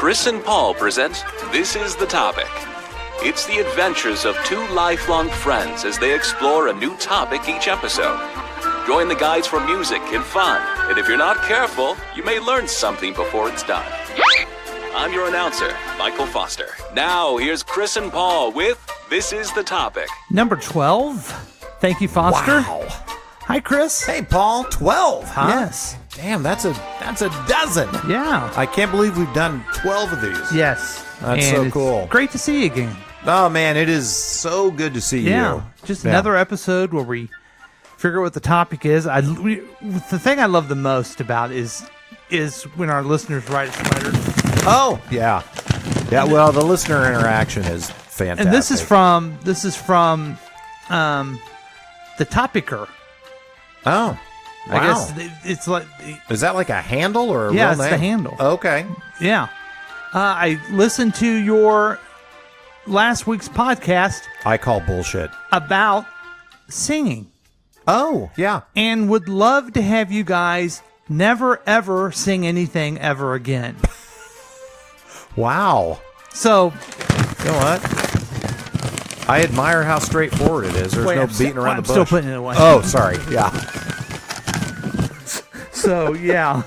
Chris and Paul present This Is the Topic. It's the adventures of two lifelong friends as they explore a new topic each episode. Join the guys for music and fun, and if you're not careful, you may learn something before it's done. I'm your announcer, Michael Foster. Now, here's Chris and Paul with This Is the Topic. Number 12. Thank you, Foster. Wow. Hi, Chris. Hey, Paul, 12, huh? Yes. Damn, that's a dozen. Yeah. I can't believe we've done 12 of these. Yes. That's And so it's cool. Great to see you again. Oh, man, it is so good to see you. Just another episode where we figure out what the topic is. The thing I love the most about is when our listeners write us letters. Oh, yeah. Yeah, well, the listener interaction is fantastic. And this is from the Topicer. Oh, wow. I guess it's like... Is that like a handle or a real name? Yeah, it's the handle. Okay. Yeah. I listened to your last week's podcast I call bullshit. about singing Oh, yeah. and would love to have you guys never, ever sing anything ever again. Wow. So... You know what? I admire how straightforward it is. There's no beating around the bush. I'm still putting it away. Oh, sorry. Yeah. So, yeah.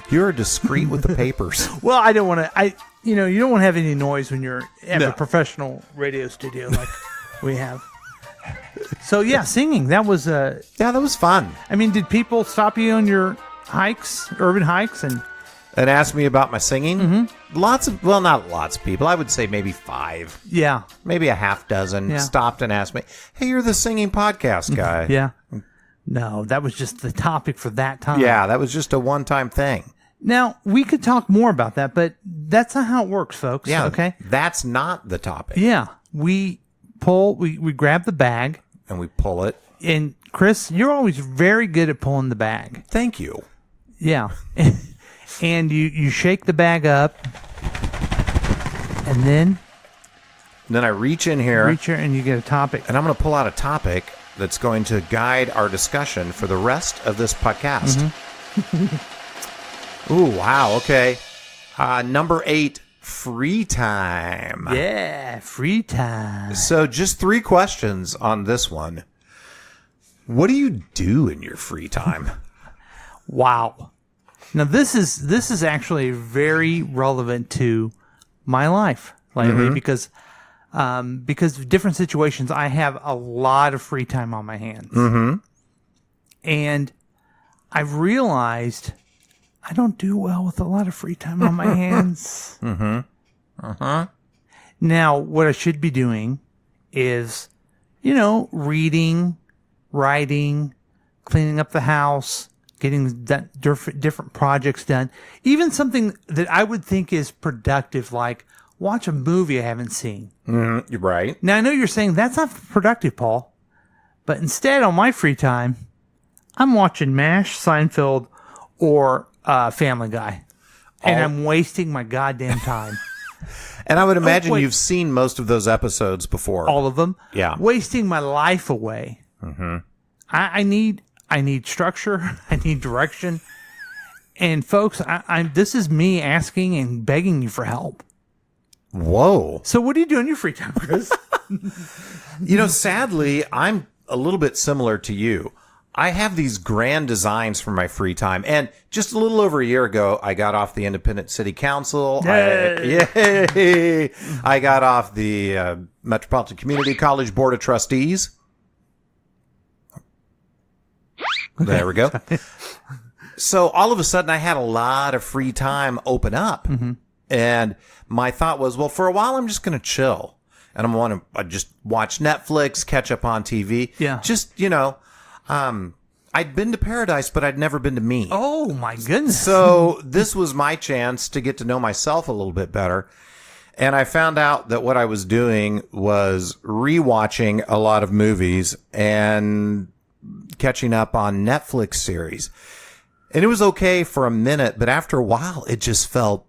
You're discreet with the papers. Well, I don't want to... you don't want to have any noise when you're at a professional radio studio like we have. So, yeah, singing. That was... Yeah, that was fun. I mean, did people stop you on your hikes, urban hikes, and ask me about my singing? Mm-hmm. Not lots of people. I would say maybe 5. Yeah. Maybe a half dozen stopped and asked me, hey, you're the singing podcast guy. Yeah. No, that was just the topic for that time. Yeah, that was just a one-time thing. Now, we could talk more about that, but that's not how it works, folks. Yeah, okay? That's not the topic. Yeah. We grab the bag. And we pull it. And, Chris, you're always very good at pulling the bag. Thank you. Yeah. And you shake the bag up. And then I reach in here. And you get a topic. And I'm going to pull out a topic that's going to guide our discussion for the rest of this podcast. Mm-hmm. Ooh, wow. Okay. Number 8, free time. Yeah, free time. So just 3 questions on this one. What do you do in your free time? Wow. Now this is actually very relevant to my life lately because of different situations. I have a lot of free time on my hands, and I've realized I don't do well with a lot of free time on my hands. Now, what I should be doing is, reading, writing, cleaning up the house, getting different projects done. Even something that I would think is productive, like watch a movie I haven't seen. You're right. Now, I know you're saying that's not productive, Paul. But instead, on my free time, I'm watching MASH, Seinfeld, or Family Guy. And I'm wasting my goddamn time. And I would imagine you've seen most of those episodes before. All of them. Yeah. Wasting my life away. I need structure. I need direction. And folks, this is me asking and begging you for help. Whoa. So what do you do in your free time, Chris? Sadly, I'm a little bit similar to you. I have these grand designs for my free time. And just a little over a year ago, I got off the Independent City Council. Yay. I got off the Metropolitan Community College Board of Trustees. There we go. So all of a sudden, I had a lot of free time open up. And my thought was, well, for a while, I'm just going to chill. And I'm going to just watch Netflix, catch up on TV. Yeah. Just, I'd been to Paradise, but I'd never been to me. Oh, my goodness. So this was my chance to get to know myself a little bit better. And I found out that what I was doing was rewatching a lot of movies and catching up on Netflix series. And it was okay for a minute, but after a while, it just felt,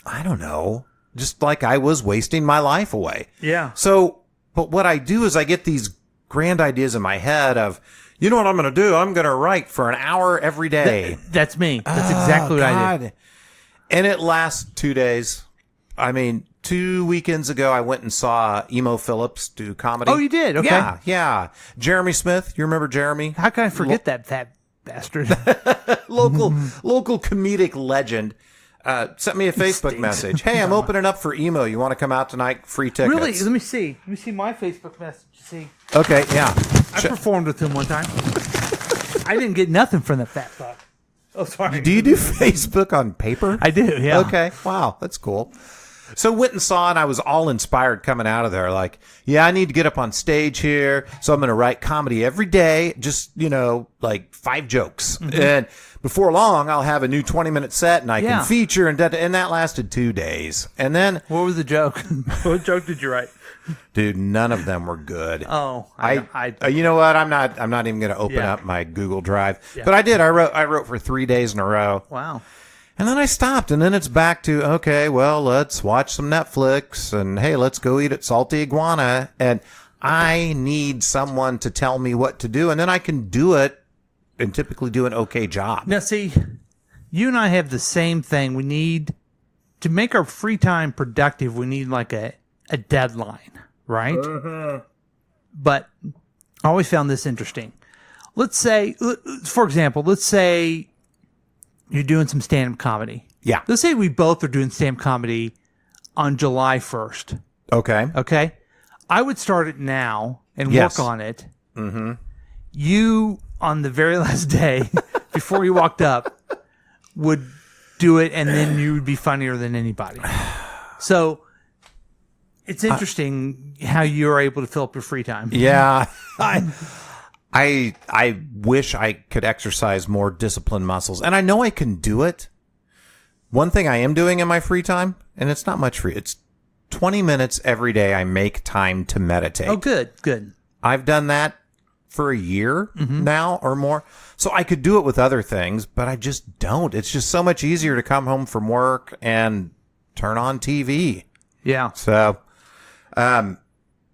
I don't know, just like I was wasting my life away. Yeah. So, but what I do is I get these grand ideas in my head of, you know what I'm going to do? I'm going to write for an hour every day. That's me. That's exactly what I did. And it lasts 2 days. I mean, 2 weekends ago, I went and saw Emo Phillips do comedy. Oh, you did? Okay. Yeah. Jeremy Smith. You remember Jeremy? How can I forget that fat bastard? Local comedic legend. Sent me a Facebook message. Hey, I'm opening up for emo. You want to come out tonight? Free tickets. Really? Let me see. Let me see my Facebook message. See, Okay, yeah. I performed with him one time. I didn't get nothing from that fat fuck. Oh, sorry. Do you do Facebook on paper? I do, yeah. Okay. Wow, that's cool. So went and saw, and I was all inspired coming out of there. Like, yeah, I need to get up on stage here. So I'm going to write comedy every day. Just, like 5 jokes. Mm-hmm. And before long, I'll have a new 20-minute set, and I can feature. And that lasted 2 days. And then, what was the joke? What joke did you write? Dude, none of them were good. Oh, you know what? I'm not even going to open up my Google Drive. Yeah. But I did. I wrote for 3 days in a row. Wow. And then I stopped, and then it's back to, okay, well, let's watch some Netflix, and hey, let's go eat at Salty Iguana. And I need someone to tell me what to do, and then I can do it and typically do an okay job. Now, see, you and I have the same thing. We need to make our free time productive. We need like a deadline, right? Uh-huh. But I always found this interesting. Let's say, for example, you're doing some stand-up comedy. Yeah. Let's say we both are doing stand-up comedy on July 1st. Okay. I would start it now and work on it. Mm-hmm. You, on the very last day, before you walked up, would do it, and then you would be funnier than anybody. So it's interesting how you're able to fill up your free time. Yeah. I wish I could exercise more discipline muscles, and I know I can do it. One thing I am doing in my free time, and it's not much free, it's 20 minutes every day I make time to meditate. Oh, good. I've done that for a year now or more. So I could do it with other things, but I just don't. It's just so much easier to come home from work and turn on TV. Yeah. So,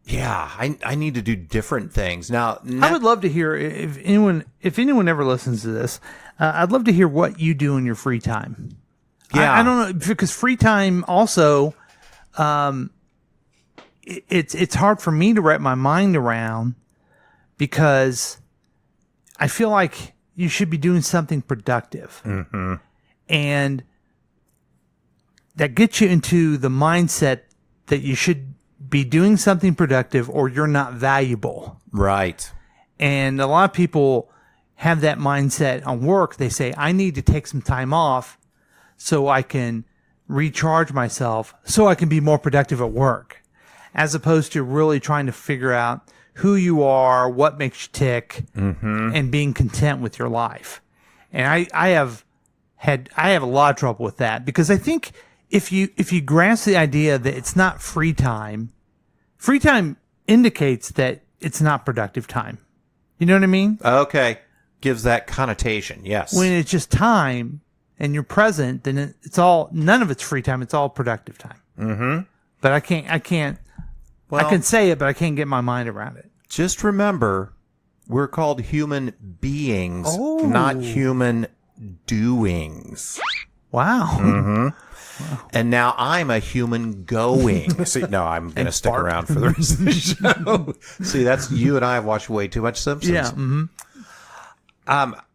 yeah, I need to do different things now. I would love to hear if anyone ever listens to this. I'd love to hear what you do in your free time. Yeah, I don't know, because free time also, it's hard for me to wrap my mind around, because I feel like you should be doing something productive, and that gets you into the mindset that you should be doing something productive or you're not valuable. Right. And a lot of people have that mindset on work. They say, I need to take some time off so I can recharge myself so I can be more productive at work, as opposed to really trying to figure out who you are, what makes you tick, and being content with your life. And I have a lot of trouble with that, because I think if you grasp the idea that it's not free time indicates that it's not productive time. You know what I mean? Okay. Gives that connotation, yes. When it's just time and you're present, then none of it's free time. It's all productive time. Mm-hmm. But I can't, well, I can say it, but I can't get my mind around it. Just remember, we're called human beings, not human doings. Wow. Mm-hmm. Wow. And now I'm a human going. See, no, I'm going to stick around for the rest of the show. See, that's you and I have watched way too much Simpsons. Yeah. Mm-hmm.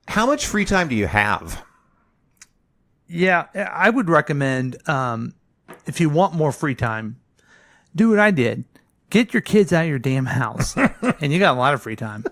How much free time do you have? Yeah, I would recommend, if you want more free time, do what I did. Get your kids out of your damn house, and you got a lot of free time.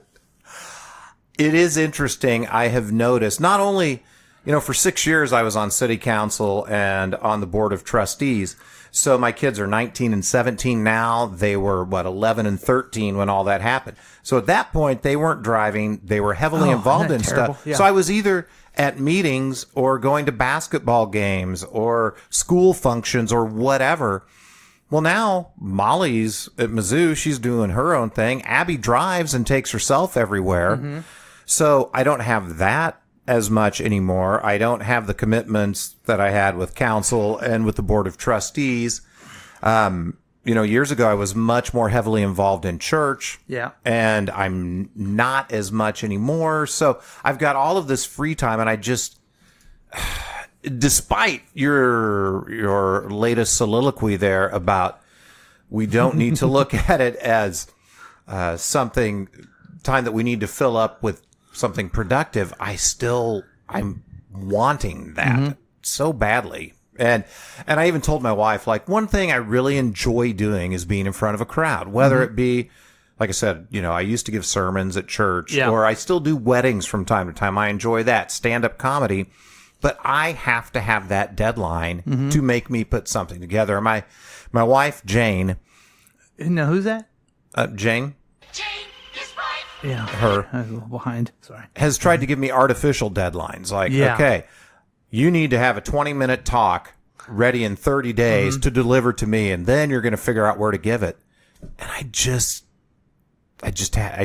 It is interesting. I have noticed, not only, for 6 years I was on city council and on the board of trustees. So my kids are 19 and 17 now. They were, 11 and 13 when all that happened. So at that point, they weren't driving. They were heavily involved in stuff. Yeah. So I was either at meetings or going to basketball games or school functions or whatever. Well, now Molly's at Mizzou. She's doing her own thing. Abby drives and takes herself everywhere. Mm-hmm. So I don't have that as much anymore. I don't have the commitments that I had with council and with the board of trustees. Years ago, I was much more heavily involved in church. Yeah. And I'm not as much anymore. So I've got all of this free time, and despite your latest soliloquy there about we don't need to look at it as time that we need to fill up with something productive, I'm wanting that so badly. And I even told my wife, like, one thing I really enjoy doing is being in front of a crowd, whether it be, like I said, I used to give sermons at church, or I still do weddings from time to time. I enjoy that, stand-up comedy, but I have to have that deadline to make me put something together. My wife, Jane. Now, who's that? Jane. Yeah. Her. I was a little behind. Sorry. Has tried to give me artificial deadlines. Like, okay, you need to have a 20-minute talk ready in 30 days to deliver to me, and then you're going to figure out where to give it. And I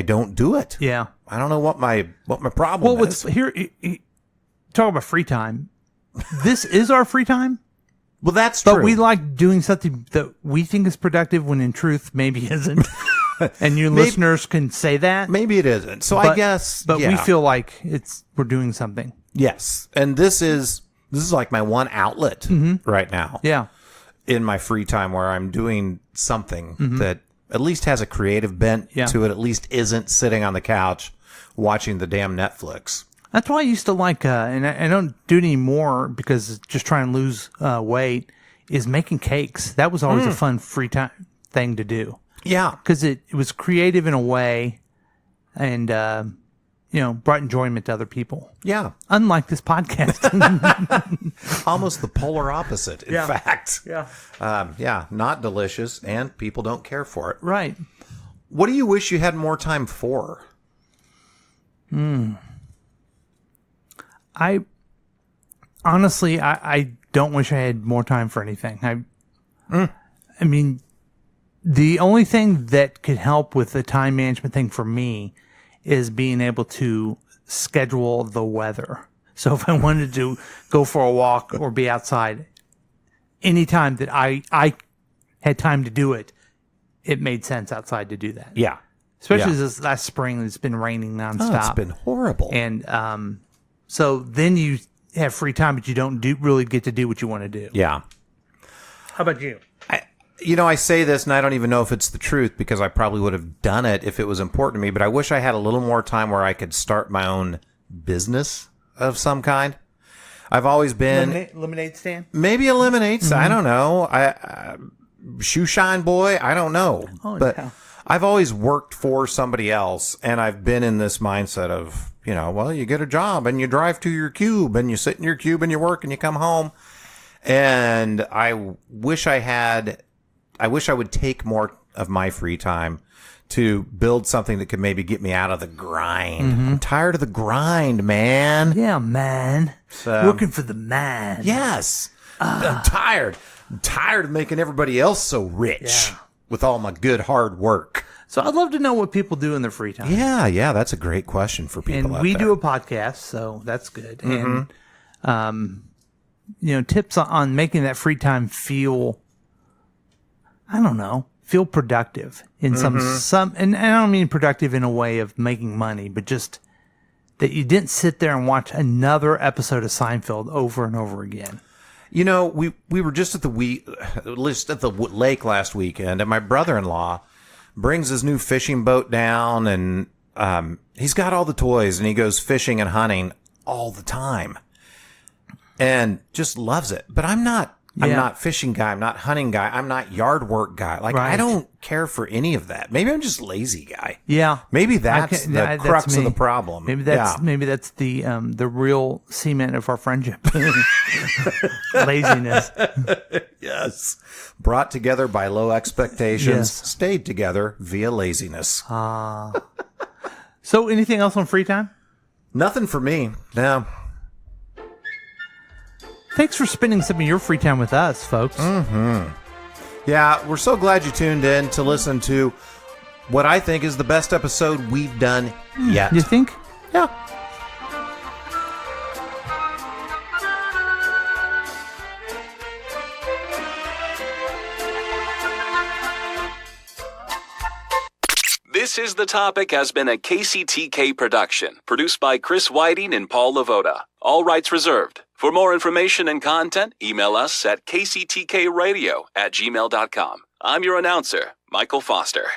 don't do it. Yeah. I don't know what my problem is. Well, here, talk about free time. This is our free time. Well, that's true. But we like doing something that we think is productive when in truth maybe isn't. And you listeners can say that. Maybe it isn't. So I guess. But we feel like we're doing something. Yes. And this is like my one outlet right now. Yeah. In my free time where I'm doing something that at least has a creative bent to it, at least isn't sitting on the couch watching the damn Netflix. That's why I used to like, and I don't do it anymore because just trying to lose weight, is making cakes. That was always a fun free time thing to do. Yeah. Because it was creative in a way and, brought enjoyment to other people. Yeah. Unlike this podcast. Almost the polar opposite, in fact. Yeah. Not delicious, and people don't care for it. Right. What do you wish you had more time for? I honestly don't wish I had more time for anything. I mean, the only thing that could help with the time management thing for me is being able to schedule the weather. So if I wanted to go for a walk or be outside, anytime that I had time to do it, it made sense outside to do that. Yeah. Especially this last spring, it's been raining nonstop. Oh, it's been horrible. And so then you have free time, but you don't really get to do what you want to do. Yeah. How about you? I say this and I don't even know if it's the truth because I probably would have done it if it was important to me, but I wish I had a little more time where I could start my own business of some kind. I've always been... Lemonade stand? Maybe a lemonade stand. I don't know. Shoe shine boy? I don't know. Oh, but no. I've always worked for somebody else, and I've been in this mindset of, you get a job and you drive to your cube and you sit in your cube and you work and you come home. And I wish I would take more of my free time to build something that could maybe get me out of the grind. I'm tired of the grind, man. Yeah, man. Working for the man. Yes. I'm tired. I'm tired of making everybody else so rich with all my good hard work. So I'd love to know what people do in their free time. Yeah, that's a great question for people and out we there. do a podcast, so that's good. And, tips on making that free time feel productive in some, and I don't mean productive in a way of making money, but just that you didn't sit there and watch another episode of Seinfeld over and over again. We were just at the lake last weekend, and my brother-in-law brings his new fishing boat down, and he's got all the toys, and he goes fishing and hunting all the time, and just loves it. But I'm not fishing guy. I'm not hunting guy. I'm not yard work guy. Like, I don't care for any of that. Maybe I'm just lazy guy. Yeah. Maybe that's the crux of the problem. Maybe that's the real cement of our friendship. Laziness. Yes. Brought together by low expectations, stayed together via laziness. So anything else on free time? Nothing for me. No. Thanks for spending some of your free time with us, folks. Yeah, we're so glad you tuned in to listen to what I think is the best episode we've done yet. You think? Yeah. This This is the Topic has been a KCTK production, produced by Chris Whiting and Paul Lavoda. All rights reserved. For more information and content, email us at kctkradio@gmail.com. I'm your announcer, Michael Foster.